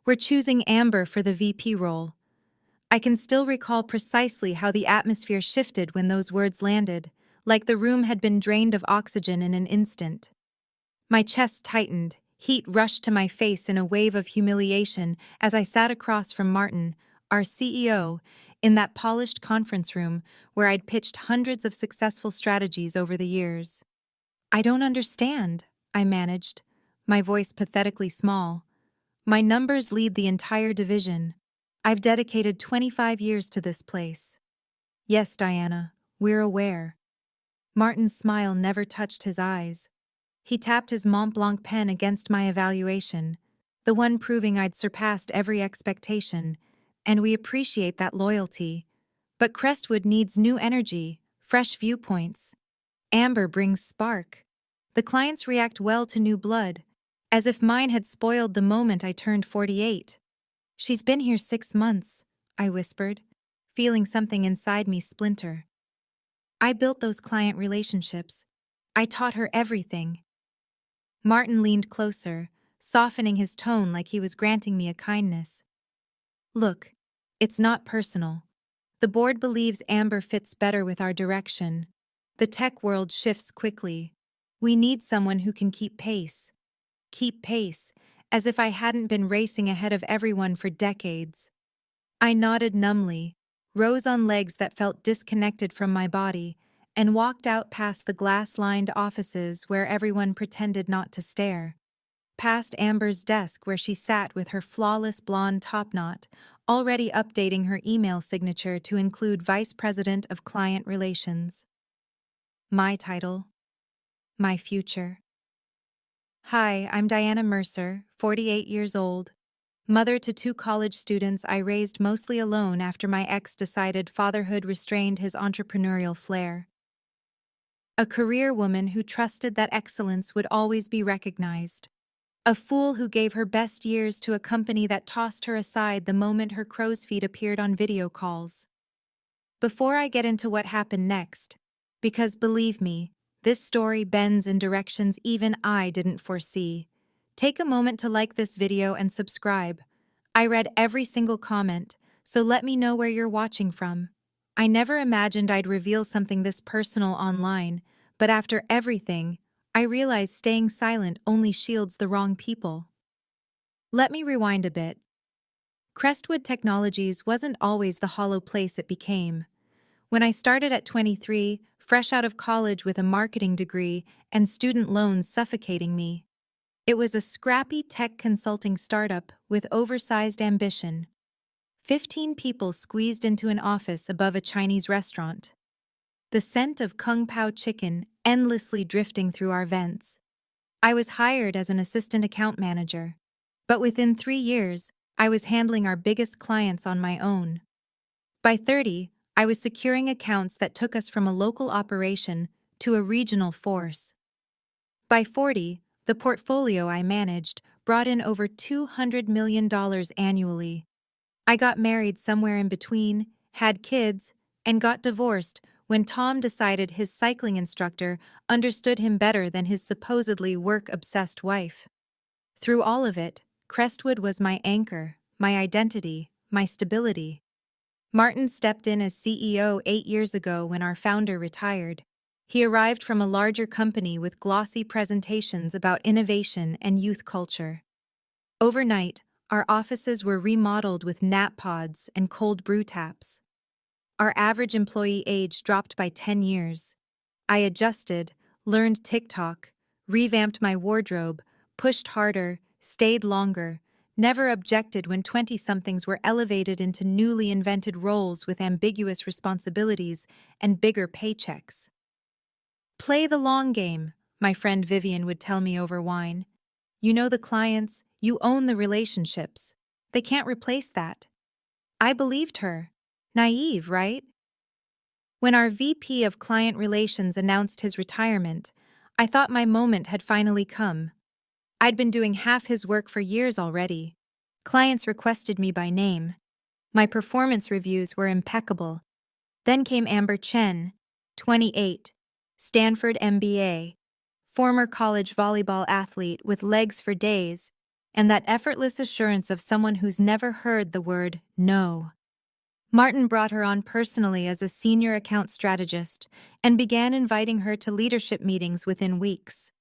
We're choosing Amber for the VP role. I can still recall precisely how the atmosphere shifted when those words landed, like the room had been drained of oxygen in an instant. My chest tightened, heat rushed to my face in a wave of humiliation as I sat across from Martin, our CEO, in that polished conference room where I'd pitched hundreds of successful strategies over the years. "I don't understand," I managed, my voice pathetically small. "My numbers lead the entire division. I've dedicated 25 years to this place." "Yes, Diana, we're aware." Martin's smile never touched his eyes. He tapped his Mont Blanc pen against my evaluation, the one proving I'd surpassed every expectation, and we appreciate that loyalty. But Crestwood needs new energy, fresh viewpoints. Amber brings spark. The clients react well to new blood, as if mine had spoiled the moment I turned 48. "She's been here 6 months, I whispered, feeling something inside me splinter. "I built those client relationships. I taught her everything." Martin leaned closer, softening his tone like he was granting me a kindness. "Look, it's not personal. The board believes Amber fits better with our direction. The tech world shifts quickly. We need someone who can keep pace." Keep pace, as if I hadn't been racing ahead of everyone for decades. I nodded numbly, rose on legs that felt disconnected from my body, and walked out past the glass-lined offices where everyone pretended not to stare. Past Amber's desk where she sat with her flawless blonde topknot, already updating her email signature to include Vice President of Client Relations. My title. My future. "Hi, I'm Diana Mercer, 48 years old. Mother to 2 college students I raised mostly alone after my ex decided fatherhood restrained his entrepreneurial flair. A career woman who trusted that excellence would always be recognized. A fool who gave her best years to a company that tossed her aside the moment her crow's feet appeared on video calls." Before I get into what happened next, because believe me, this story bends in directions even I didn't foresee, take a moment to like this video and subscribe. I read every single comment, so let me know where you're watching from. I never imagined I'd reveal something this personal online, but after everything, I realize staying silent only shields the wrong people. Let me rewind a bit. Crestwood Technologies wasn't always the hollow place it became. When I started at 23, fresh out of college with a marketing degree and student loans suffocating me, it was a scrappy tech consulting startup with oversized ambition. 15 people squeezed into an office above a Chinese restaurant. The scent of Kung Pao chicken endlessly drifting through our vents. I was hired as an assistant account manager, but within 3 years, I was handling our biggest clients on my own. By 30, I was securing accounts that took us from a local operation to a regional force. By 40, the portfolio I managed brought in over $200 million annually. I got married somewhere in between, had kids, and got divorced when Tom decided his cycling instructor understood him better than his supposedly work-obsessed wife. Through all of it, Crestwood was my anchor, my identity, my stability. Martin stepped in as CEO 8 years ago when our founder retired. He arrived from a larger company with glossy presentations about innovation and youth culture. Overnight, our offices were remodeled with nap pods and cold brew taps. Our average employee age dropped by 10 years. I adjusted, learned TikTok, revamped my wardrobe, pushed harder, stayed longer, never objected when 20-somethings were elevated into newly invented roles with ambiguous responsibilities and bigger paychecks. "Play the long game," my friend Vivian would tell me over wine. "You know the clients, you own the relationships. They can't replace that." I believed her. Naive, right? When our VP of Client Relations announced his retirement, I thought my moment had finally come. I'd been doing half his work for years already. Clients requested me by name. My performance reviews were impeccable. Then came Amber Chen, 28, Stanford MBA, former college volleyball athlete with legs for days, and that effortless assurance of someone who's never heard the word no. Martin brought her on personally as a senior account strategist and began inviting her to leadership meetings within weeks.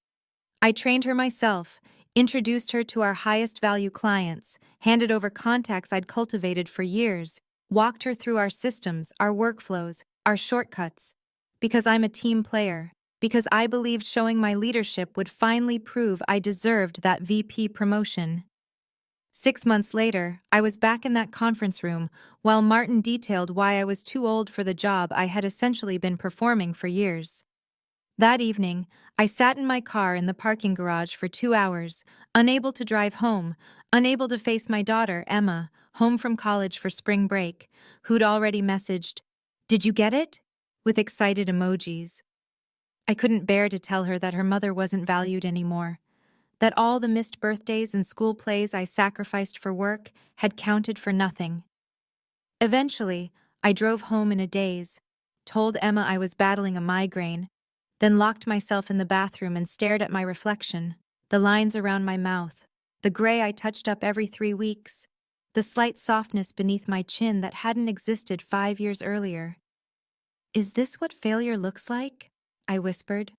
I trained her myself, introduced her to our highest value clients, handed over contacts I'd cultivated for years, walked her through our systems, our workflows, our shortcuts. Because I'm a team player, because I believed showing my leadership would finally prove I deserved that VP promotion. 6 months later, I was back in that conference room while Martin detailed why I was too old for the job I had essentially been performing for years. That evening, I sat in my car in the parking garage for 2 hours, unable to drive home, unable to face my daughter, Emma, home from college for spring break, who'd already messaged, "Did you get it?" with excited emojis. I couldn't bear to tell her that her mother wasn't valued anymore, that all the missed birthdays and school plays I sacrificed for work had counted for nothing. Eventually, I drove home in a daze, told Emma I was battling a migraine, then locked myself in the bathroom and stared at my reflection, the lines around my mouth, the gray I touched up every 3 weeks, the slight softness beneath my chin that hadn't existed 5 years earlier. "Is this what failure looks like?" I whispered.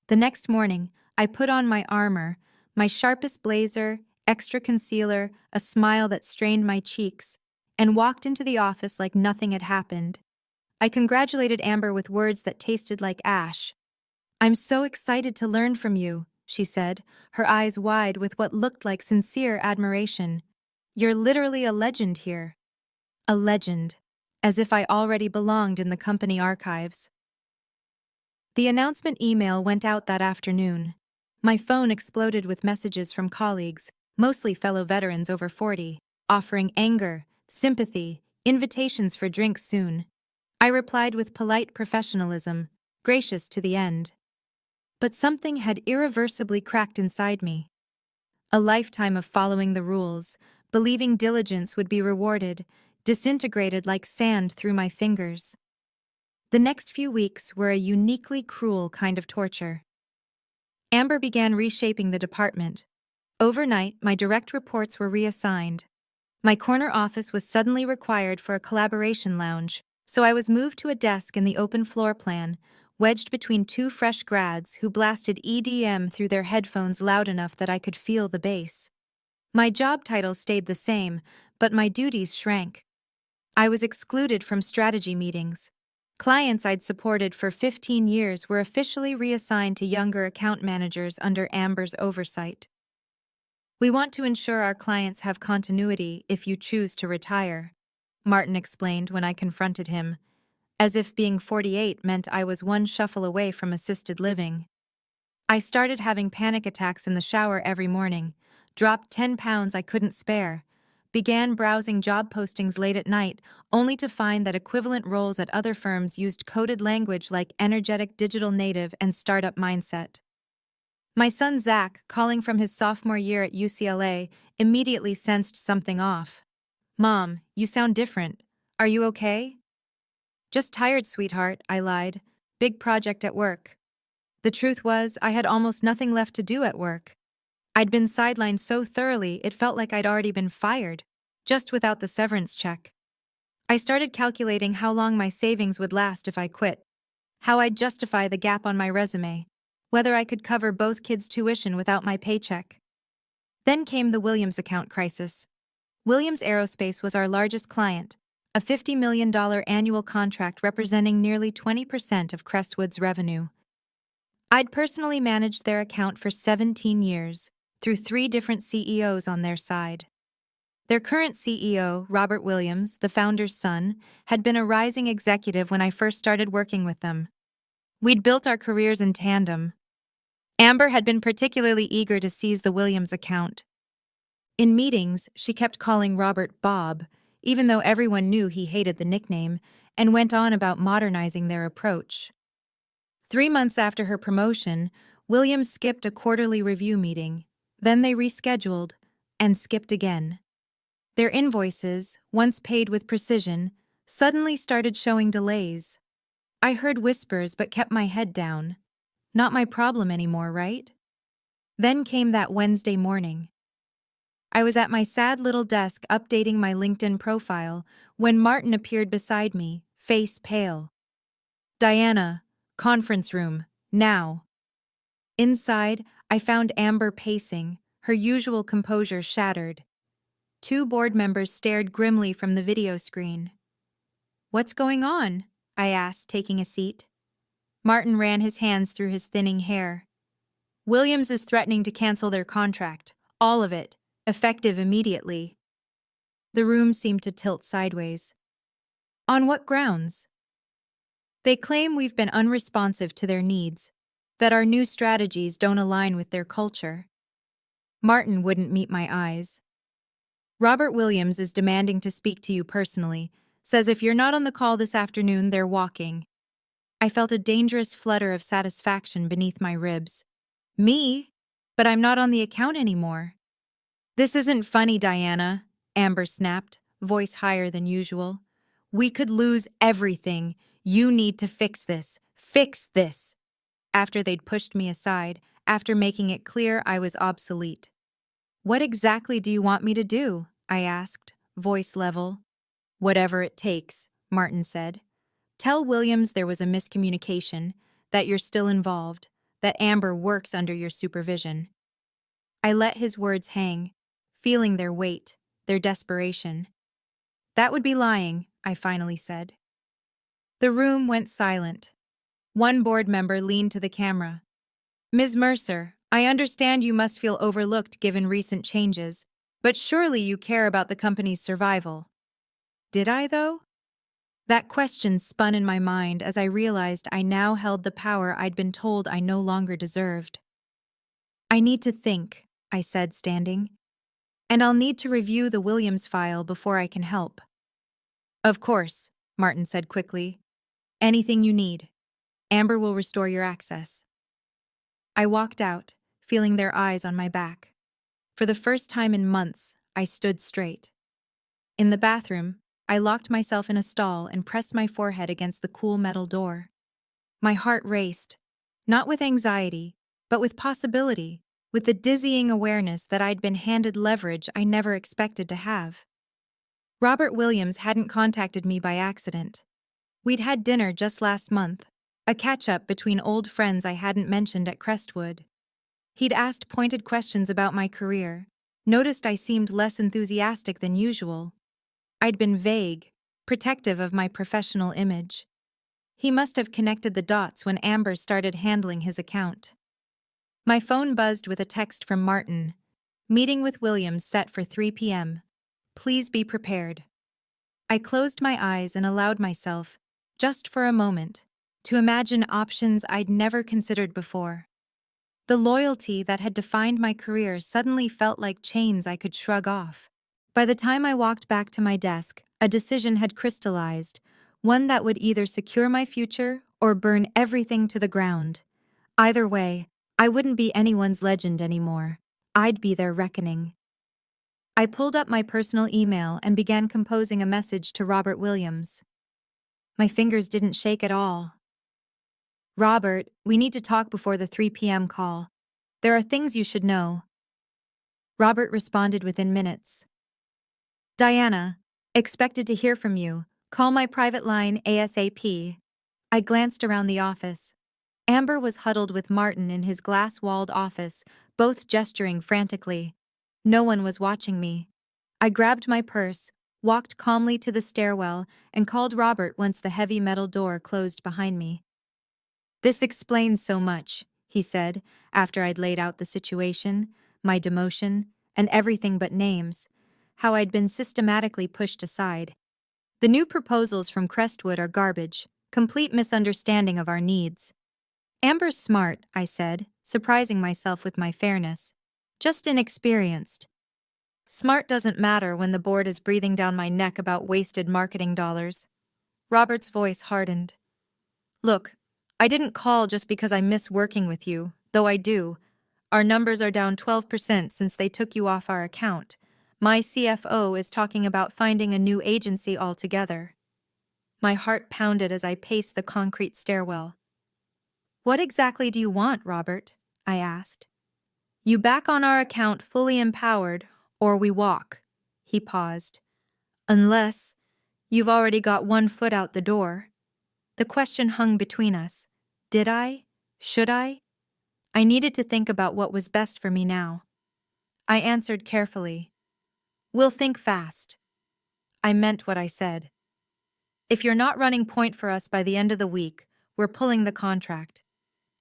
The next morning, I put on my armor, my sharpest blazer, extra concealer, a smile that strained my cheeks, and walked into the office like nothing had happened. I congratulated Amber with words that tasted like ash. "I'm so excited to learn from you," she said, her eyes wide with what looked like sincere admiration. "You're literally a legend here." A legend. As if I already belonged in the company archives. The announcement email went out that afternoon. My phone exploded with messages from colleagues, mostly fellow veterans over 40, offering anger, sympathy, invitations for drinks soon. I replied with polite professionalism, gracious to the end. But something had irreversibly cracked inside me. A lifetime of following the rules, believing diligence would be rewarded, disintegrated like sand through my fingers. The next few weeks were a uniquely cruel kind of torture. Amber began reshaping the department. Overnight, my direct reports were reassigned. My corner office was suddenly required for a collaboration lounge, so I was moved to a desk in the open floor plan, wedged between two fresh grads who blasted EDM through their headphones loud enough that I could feel the bass. My job title stayed the same, but my duties shrank. I was excluded from strategy meetings. Clients I'd supported for 15 years were officially reassigned to younger account managers under Amber's oversight. "We want to ensure our clients have continuity if you choose to retire," Martin explained when I confronted him, as if being 48 meant I was one shuffle away from assisted living. I started having panic attacks in the shower every morning, dropped 10 pounds I couldn't spare, began browsing job postings late at night, only to find that equivalent roles at other firms used coded language like energetic digital native and startup mindset. My son Zach, calling from his sophomore year at UCLA, immediately sensed something off. "Mom, you sound different. Are you okay?" "Just tired, sweetheart," I lied. "Big project at work." The truth was, I had almost nothing left to do at work. I'd been sidelined so thoroughly it felt like I'd already been fired, just without the severance check. I started calculating how long my savings would last if I quit, how I'd justify the gap on my resume, whether I could cover both kids' tuition without my paycheck. Then came the Williams account crisis. Williams Aerospace was our largest client, a $50 million annual contract representing nearly 20% of Crestwood's revenue. I'd personally managed their account for 17 years, through 3 different CEOs on their side. Their current CEO, Robert Williams, the founder's son, had been a rising executive when I first started working with them. We'd built our careers in tandem. Amber had been particularly eager to seize the Williams account. In meetings, she kept calling Robert Bob, even though everyone knew he hated the nickname, and went on about modernizing their approach. 3 months after her promotion, Williams skipped a quarterly review meeting. Then they rescheduled, and skipped again. Their invoices, once paid with precision, suddenly started showing delays. I heard whispers but kept my head down. Not my problem anymore, right? Then came that Wednesday morning. I was at my sad little desk updating my LinkedIn profile when Martin appeared beside me, face pale. "Diana, conference room, now." Inside, I found Amber pacing, her usual composure shattered. Two board members stared grimly from the video screen. "What's going on?" I asked, taking a seat. Martin ran his hands through his thinning hair. "Williams is threatening to cancel their contract, all of it, effective immediately." The room seemed to tilt sideways. "On what grounds?" "They claim we've been unresponsive to their needs, that our new strategies don't align with their culture." Martin wouldn't meet my eyes. "Robert Williams is demanding to speak to you personally, says if you're not on the call this afternoon, they're walking." I felt a dangerous flutter of satisfaction beneath my ribs. "Me? But I'm not on the account anymore." "This isn't funny, Diana," Amber snapped, voice higher than usual. "We could lose everything. You need to fix this. Fix this." After they'd pushed me aside, after making it clear I was obsolete. "What exactly do you want me to do?" I asked, voice level. "Whatever it takes," Martin said. "Tell Williams there was a miscommunication, that you're still involved, that Amber works under your supervision." I let his words hang, feeling their weight, their desperation. "That would be lying," I finally said. The room went silent. One board member leaned to the camera. "Ms. Mercer, I understand you must feel overlooked given recent changes, but surely you care about the company's survival." Did I, though? That question spun in my mind as I realized I now held the power I'd been told I no longer deserved. "I need to think," I said, standing. "And I'll need to review the Williams file before I can help." "Of course," Martin said quickly. "Anything you need. Amber will restore your access." I walked out, feeling their eyes on my back. For the first time in months, I stood straight. In the bathroom, I locked myself in a stall and pressed my forehead against the cool metal door. My heart raced, not with anxiety, but with possibility, with the dizzying awareness that I'd been handed leverage I never expected to have. Robert Williams hadn't contacted me by accident. We'd had dinner just last month, a catch-up between old friends I hadn't mentioned at Crestwood. He'd asked pointed questions about my career, noticed I seemed less enthusiastic than usual. I'd been vague, protective of my professional image. He must have connected the dots when Amber started handling his account. My phone buzzed with a text from Martin. "Meeting with Williams set for 3 p.m. Please be prepared." I closed my eyes and allowed myself, just for a moment, to imagine options I'd never considered before. The loyalty that had defined my career suddenly felt like chains I could shrug off. By the time I walked back to my desk, a decision had crystallized, one that would either secure my future or burn everything to the ground. Either way, I wouldn't be anyone's legend anymore. I'd be their reckoning. I pulled up my personal email and began composing a message to Robert Williams. My fingers didn't shake at all. "Robert, we need to talk before the 3 p.m. call. There are things you should know." Robert responded within minutes. "Diana, expected to hear from you. Call my private line ASAP." I glanced around the office. Amber was huddled with Martin in his glass-walled office, both gesturing frantically. No one was watching me. I grabbed my purse, walked calmly to the stairwell, and called Robert once the heavy metal door closed behind me. "This explains so much," he said, after I'd laid out the situation, my demotion, and everything but names, how I'd been systematically pushed aside. "The new proposals from Crestwood are garbage, complete misunderstanding of our needs." "Amber's smart," I said, surprising myself with my fairness. "Just inexperienced." "Smart doesn't matter when the board is breathing down my neck about wasted marketing dollars." Robert's voice hardened. "Look, I didn't call just because I miss working with you, though I do. Our numbers are down 12% since they took you off our account. My CFO is talking about finding a new agency altogether." My heart pounded as I paced the concrete stairwell. "What exactly do you want, Robert?" I asked. "You back on our account fully empowered, Or we walk. He paused. Unless you've already got one foot out the door. The question hung between us. Did I? Should I? I needed to think about what was best for me now. I answered carefully. We'll think fast. I meant what I said. If you're not running point for us by the end of the week, we're pulling the contract.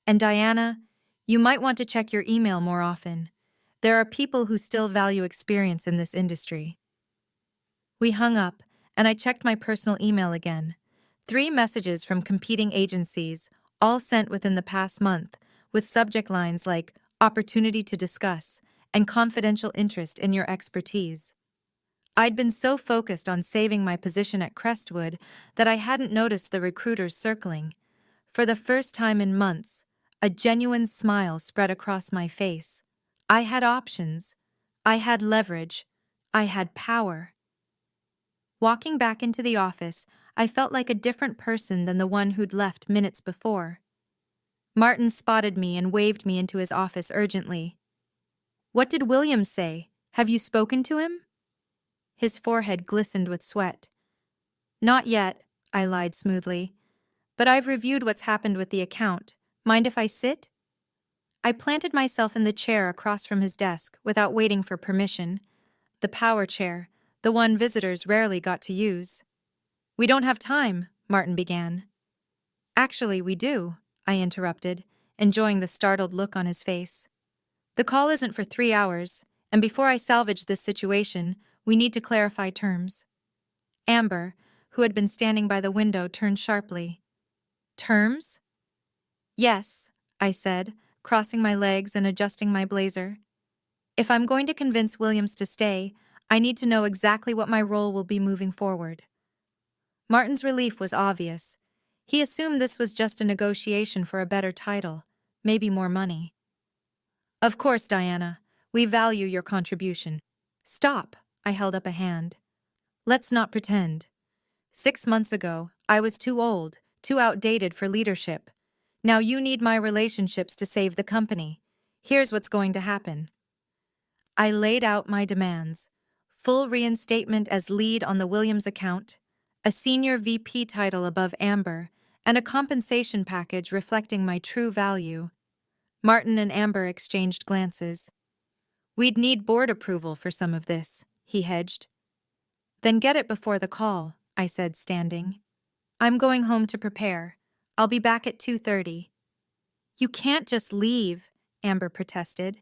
And Diana, you might want to check your email more often. There are people who still value experience in this industry. We hung up, and I checked my personal email again. 3 messages from competing agencies, all sent within the past month, with subject lines like opportunity to discuss and confidential interest in your expertise. I'd been so focused on saving my position at Crestwood that I hadn't noticed the recruiters circling. For the first time in months, a genuine smile spread across my face. I had options. I had leverage. I had power. Walking back into the office, I felt like a different person than the one who'd left minutes before. Martin spotted me and waved me into his office urgently. What did Williams say? Have you spoken to him? His forehead glistened with sweat. Not yet, I lied smoothly. But I've reviewed what's happened with the account. Mind if I sit? I planted myself in the chair across from his desk without waiting for permission. The power chair, the one visitors rarely got to use. We don't have time, Martin began. Actually, we do, I interrupted, enjoying the startled look on his face. The call isn't for 3 hours, and before I salvage this situation, we need to clarify terms. Amber, who had been standing by the window, turned sharply. Terms? Yes, I said, crossing my legs and adjusting my blazer. If I'm going to convince Williams to stay, I need to know exactly what my role will be moving forward. Martin's relief was obvious. He assumed this was just a negotiation for a better title, maybe more money. Of course, Diana, we value your contribution. Stop, I held up a hand. Let's not pretend. 6 months ago, I was too old, too outdated for leadership. Now you need my relationships to save the company. Here's what's going to happen. I laid out my demands. Full reinstatement as lead on the Williams account, a senior VP title above Amber, and a compensation package reflecting my true value. Martin and Amber exchanged glances. We'd need board approval for some of this, he hedged. Then get it before the call, I said, standing. I'm going home to prepare. I'll be back at 2:30. You can't just leave, Amber protested.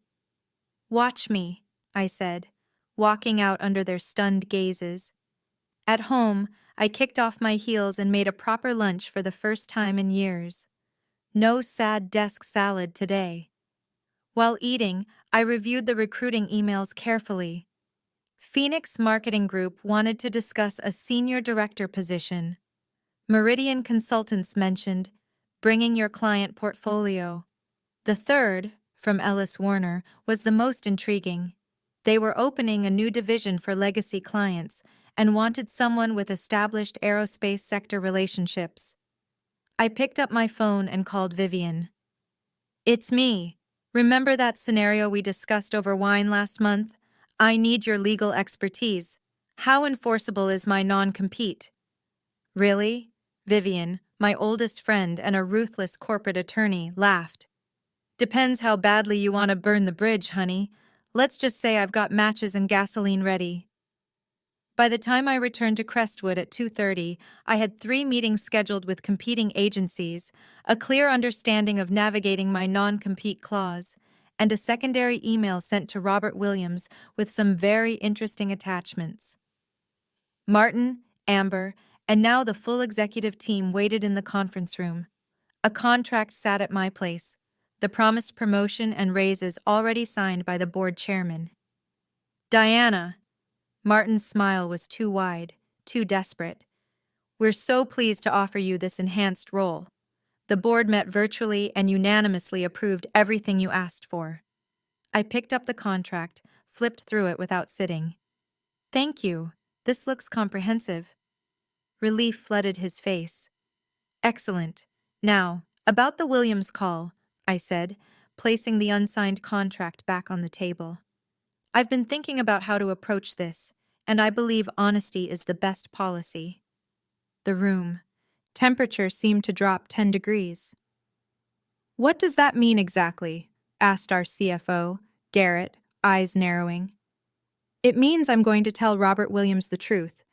Watch me, I said, walking out under their stunned gazes. At home, I kicked off my heels and made a proper lunch for the first time in years. No sad desk salad today. While eating, I reviewed the recruiting emails carefully. Phoenix Marketing Group wanted to discuss a senior director position. Meridian Consultants mentioned bringing your client portfolio. The third, from Ellis Warner, was the most intriguing. They were opening a new division for legacy clients and wanted someone with established aerospace sector relationships. I picked up my phone and called Vivian. It's me. Remember that scenario we discussed over wine last month? I need your legal expertise. How enforceable is my non-compete? Really? Vivian, my oldest friend and a ruthless corporate attorney, laughed. Depends how badly you want to burn the bridge, honey. Let's just say I've got matches and gasoline ready. By the time I returned to Crestwood at 2:30, I had 3 meetings scheduled with competing agencies, a clear understanding of navigating my non-compete clause, and a secondary email sent to Robert Williams with some very interesting attachments. Martin, Amber, and now the full executive team waited in the conference room. A contract sat at my place, the promised promotion and raises already signed by the board chairman. Diana. Martin's smile was too wide, too desperate. We're so pleased to offer you this enhanced role. The board met virtually and unanimously approved everything you asked for. I picked up the contract, flipped through it without sitting. Thank you. This looks comprehensive. Relief flooded his face. Excellent. Now, about the Williams call, I said, placing the unsigned contract back on the table. I've been thinking about how to approach this, and I believe honesty is the best policy. The room. Temperature seemed to drop 10 degrees. What does that mean exactly? Asked our CFO, Garrett, eyes narrowing. It means I'm going to tell Robert Williams the truth,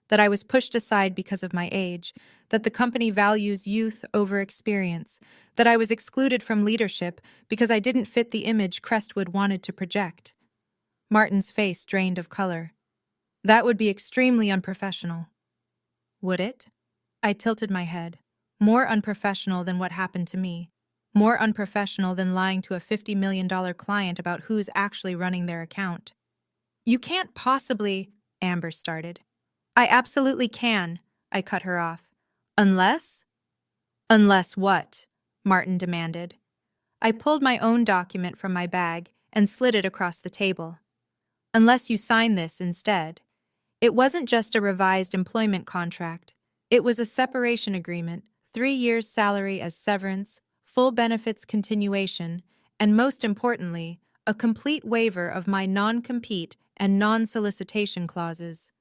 that I was pushed aside because of my age, that the company values youth over experience, that I was excluded from leadership because I didn't fit the image Crestwood wanted to project. Martin's face drained of color. That would be extremely unprofessional. Would it? I tilted my head. More unprofessional than what happened to me. More unprofessional than lying to a $50 million client about who's actually running their account. You can't possibly, Amber started. I absolutely can, I cut her off. Unless? Unless what? Martin demanded. I pulled my own document from my bag and slid it across the table. Unless you sign this instead. It wasn't just a revised employment contract. It was a separation agreement, 3 years' salary as severance, full benefits continuation, and most importantly, a complete waiver of my non-compete and non-solicitation clauses.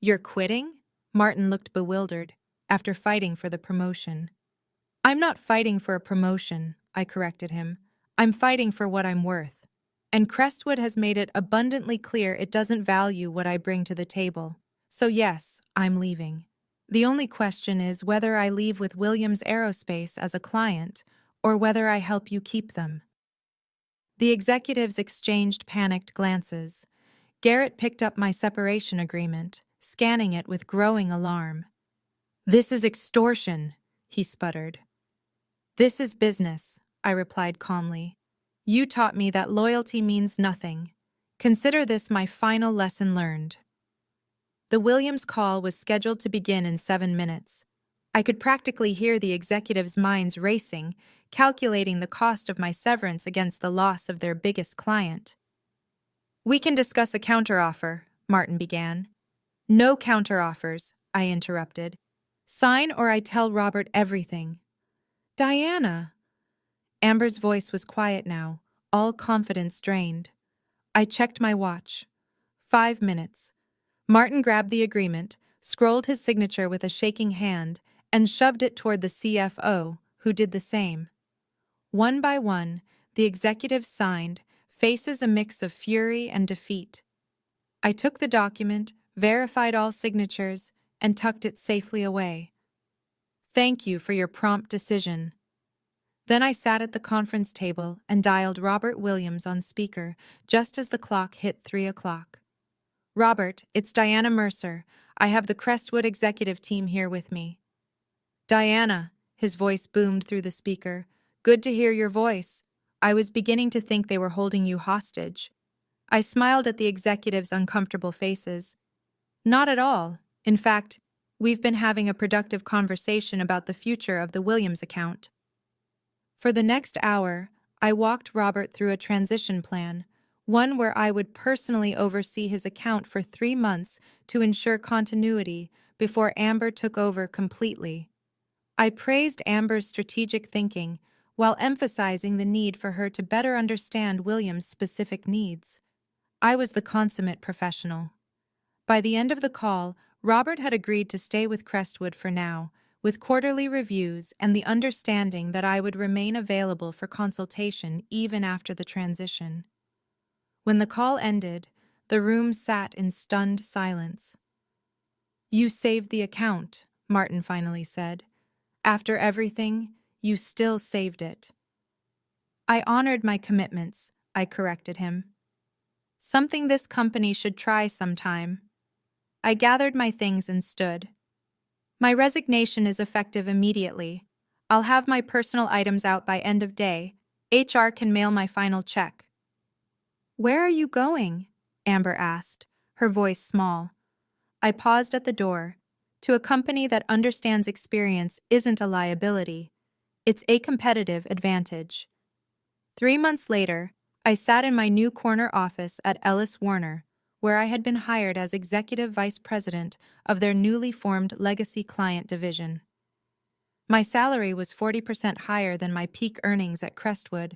You're quitting? Martin looked bewildered, after fighting for the promotion. I'm not fighting for a promotion, I corrected him. I'm fighting for what I'm worth. And Crestwood has made it abundantly clear it doesn't value what I bring to the table. So yes, I'm leaving. The only question is whether I leave with Williams Aerospace as a client or whether I help you keep them. The executives exchanged panicked glances. Garrett picked up my separation agreement, scanning it with growing alarm. This is extortion, he sputtered. This is business, I replied calmly. You taught me that loyalty means nothing. Consider this my final lesson learned. The Williams call was scheduled to begin in 7 minutes. I could practically hear the executives' minds racing, calculating the cost of my severance against the loss of their biggest client. We can discuss a counteroffer, Martin began. No counteroffers, I interrupted. Sign or I tell Robert everything. Diana! Amber's voice was quiet now, all confidence drained. I checked my watch. 5 minutes. Martin grabbed the agreement, scrolled his signature with a shaking hand, and shoved it toward the CFO, who did the same. One by one, the executives signed, faces a mix of fury and defeat. I took the document, verified all signatures, and tucked it safely away. Thank you for your prompt decision. Then I sat at the conference table and dialed Robert Williams on speaker just as the clock hit 3 o'clock. Robert, it's Diana Mercer. I have the Crestwood executive team here with me. Diana, his voice boomed through the speaker. Good to hear your voice. I was beginning to think they were holding you hostage. I smiled at the executives' uncomfortable faces. Not at all. In fact, we've been having a productive conversation about the future of the Williams account. For the next hour, I walked Robert through a transition plan, one where I would personally oversee his account for 3 months to ensure continuity before Amber took over completely. I praised Amber's strategic thinking while emphasizing the need for her to better understand William's specific needs. I was the consummate professional. By the end of the call, Robert had agreed to stay with Crestwood for now, with quarterly reviews and the understanding that I would remain available for consultation even after the transition. When the call ended, the room sat in stunned silence. You saved the account, Martin finally said. After everything, you still saved it. I honored my commitments, I corrected him. Something this company should try sometime. I gathered my things and stood. My resignation is effective immediately. I'll have my personal items out by end of day. HR can mail my final check. Where are you going? Amber asked, her voice small. I paused at the door. To a company that understands experience isn't a liability. It's a competitive advantage. 3 months later, I sat in my new corner office at Ellis Warner, where I had been hired as executive vice president of their newly formed legacy client division. My salary was 40% higher than my peak earnings at Crestwood.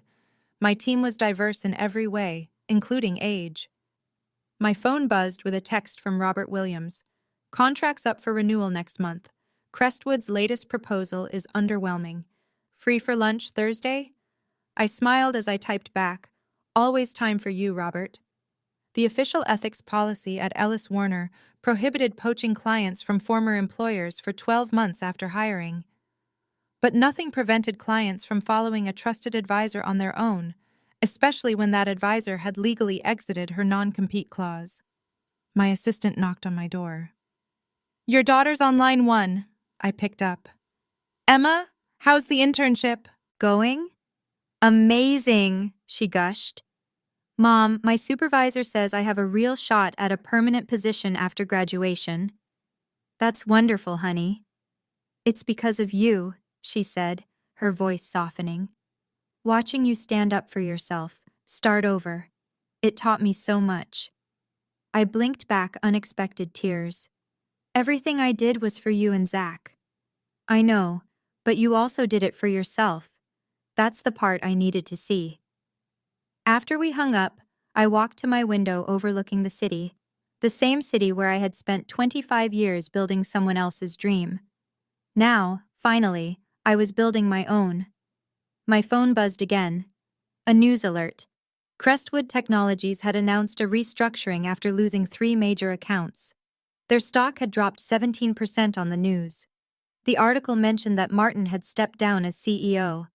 My team was diverse in every way, including age. My phone buzzed with a text from Robert Williams. Contract's up for renewal next month. Crestwood's latest proposal is underwhelming. Free for lunch Thursday? I smiled as I typed back. Always time for you, Robert. The official ethics policy at Ellis Warner prohibited poaching clients from former employers for 12 months after hiring. But nothing prevented clients from following a trusted advisor on their own, especially when that advisor had legally exited her non-compete clause. My assistant knocked on my door. "Your daughter's on line 1," I picked up. "Emma, how's the internship?" "Going? Amazing," she gushed. "Mom, my supervisor says I have a real shot at a permanent position after graduation." "That's wonderful, honey." "It's because of you," she said, her voice softening. "Watching you stand up for yourself, start over. It taught me so much." I blinked back unexpected tears. "Everything I did was for you and Zach." "I know, but you also did it for yourself. That's the part I needed to see." After we hung up, I walked to my window overlooking the same city where I had spent 25 years building someone else's dream. Now, finally, I was building my own. My phone buzzed again. A news alert. Crestwood Technologies had announced a restructuring after losing 3 major accounts. Their stock had dropped 17% on the news. The article mentioned that Martin had stepped down as CEO.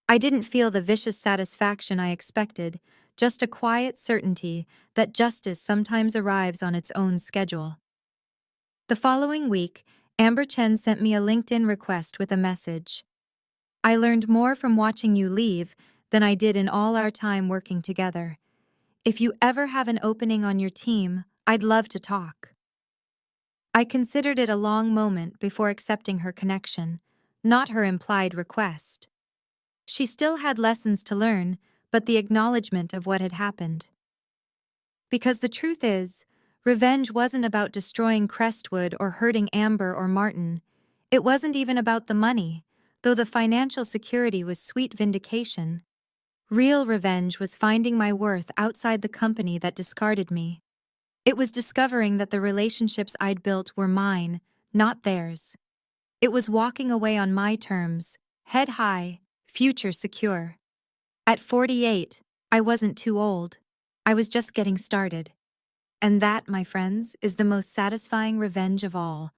I didn't feel the vicious satisfaction I expected, just a quiet certainty that justice sometimes arrives on its own schedule. The following week, Amber Chen sent me a LinkedIn request with a message. "I learned more from watching you leave than I did in all our time working together. If you ever have an opening on your team, I'd love to talk." I considered it a long moment before accepting her connection, not her implied request. She still had lessons to learn, but the acknowledgement of what had happened. Because the truth is, revenge wasn't about destroying Crestwood or hurting Amber or Martin. It wasn't even about the money, though the financial security was sweet vindication. Real revenge was finding my worth outside the company that discarded me. It was discovering that the relationships I'd built were mine, not theirs. It was walking away on my terms, head high, future secure. At 48, I wasn't too old. I was just getting started. And that, my friends, is the most satisfying revenge of all.